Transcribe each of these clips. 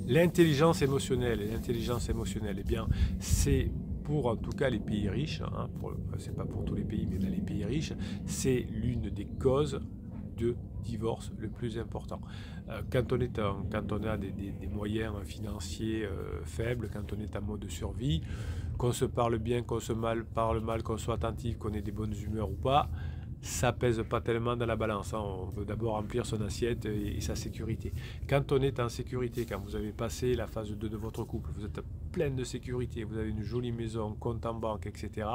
L'intelligence émotionnelle, eh bien, c'est pour en tout cas les pays riches, hein, c'est pas pour tous les pays, mais dans les pays riches, c'est l'une des causes de divorce le plus important. Quand on a des moyens financiers faibles, quand on est en mode survie, qu'on se parle bien, qu'on se parle mal, qu'on soit attentif, qu'on ait des bonnes humeurs ou pas, ça pèse pas tellement dans la balance, hein. On veut d'abord remplir son assiette et sa sécurité. Quand on est en sécurité, quand vous avez passé la phase 2 de votre couple, vous êtes plein de sécurité, vous avez une jolie maison, compte en banque, etc.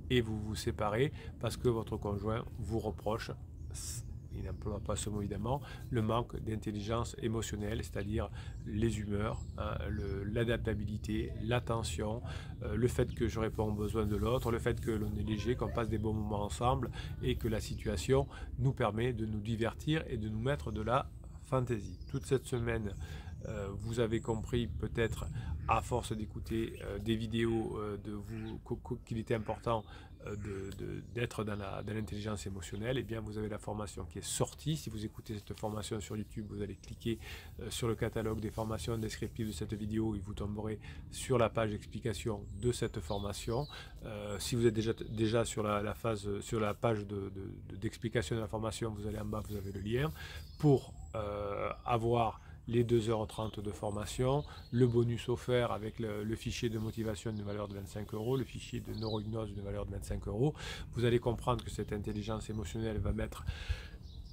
Et vous vous séparez parce que votre conjoint vous reproche, il n'emploie pas ce mot évidemment, le manque d'intelligence émotionnelle, c'est-à-dire les humeurs, hein, l'adaptabilité, l'attention, le fait que je réponds aux besoins de l'autre, le fait que l'on est léger, qu'on passe des bons moments ensemble et que la situation nous permet de nous divertir et de nous mettre de la fantaisie. Toute cette semaine, vous avez compris peut-être à force d'écouter des vidéos qu'il était important d'être dans l'intelligence émotionnelle. Et bien vous avez la formation qui est sortie. Si vous écoutez cette formation sur YouTube, vous allez cliquer sur le catalogue des formations descriptives de cette vidéo et vous tomberez sur la page d'explication de cette formation. Si vous êtes déjà sur sur la page d'explication de la formation, vous allez en bas, vous avez le lien pour avoir les 2h30 de formation, le bonus offert avec le fichier de motivation d'une valeur de 25 €, le fichier de neurohypnose d'une valeur de 25 €. Vous allez comprendre que cette intelligence émotionnelle va mettre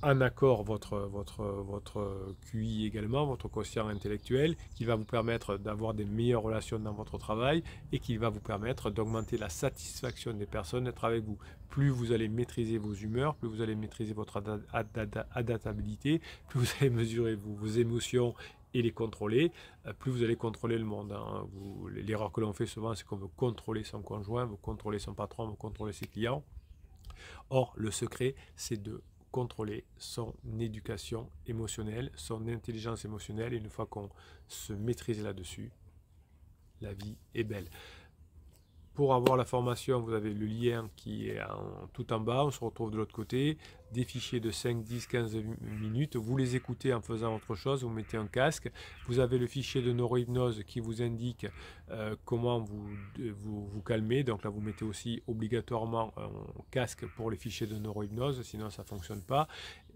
en accord votre QI également, votre quotient intellectuel, qui va vous permettre d'avoir des meilleures relations dans votre travail et qui va vous permettre d'augmenter la satisfaction des personnes d'être avec vous. Plus vous allez maîtriser vos humeurs, plus vous allez maîtriser votre adaptabilité, plus vous allez mesurer vos émotions et les contrôler, plus vous allez contrôler le monde, hein. L'erreur que l'on fait souvent, c'est qu'on veut contrôler son conjoint, veut contrôler son patron, veut contrôler ses clients. Or, le secret, c'est de contrôler son éducation émotionnelle, son intelligence émotionnelle. Et une fois qu'on se maîtrise là-dessus, la vie est belle. Pour avoir la formation, vous avez le lien qui est tout en bas. On se retrouve de l'autre côté. Des fichiers de 5, 10, 15 minutes. Vous les écoutez en faisant autre chose. Vous mettez un casque. Vous avez le fichier de neurohypnose qui vous indique comment vous calmer. Donc là, vous mettez aussi obligatoirement un casque pour les fichiers de neurohypnose. Sinon, ça ne fonctionne pas.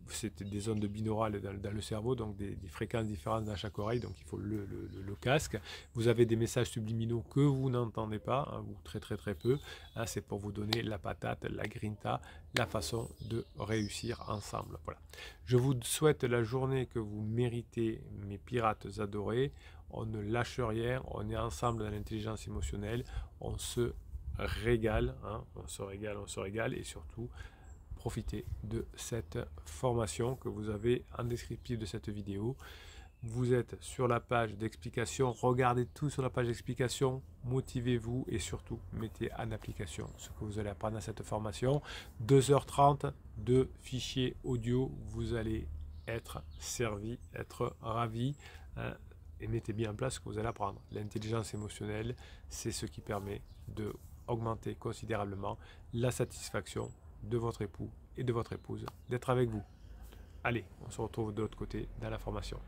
C'est des ondes binaurales dans le cerveau, donc des fréquences différentes dans chaque oreille, donc il faut le casque. Vous avez des messages subliminaux que vous n'entendez pas, hein, ou très peu, hein, c'est pour vous donner la patate, la grinta, la façon de réussir ensemble. Voilà. Je vous souhaite la journée que vous méritez, mes pirates adorés. On ne lâche rien, on est ensemble dans l'intelligence émotionnelle, on se régale, hein, on se régale, et surtout, profitez de cette formation que vous avez en descriptif de cette vidéo. Vous êtes sur la page d'explication, regardez tout sur la page d'explication, motivez-vous et surtout mettez en application ce que vous allez apprendre à cette formation. 2h30 de fichiers audio, vous allez être servi, être ravi, hein, et mettez bien en place ce que vous allez apprendre. L'intelligence émotionnelle, c'est ce qui permet de augmenter considérablement la satisfaction de votre époux et de votre épouse d'être avec vous. Allez, on se retrouve de l'autre côté dans la formation.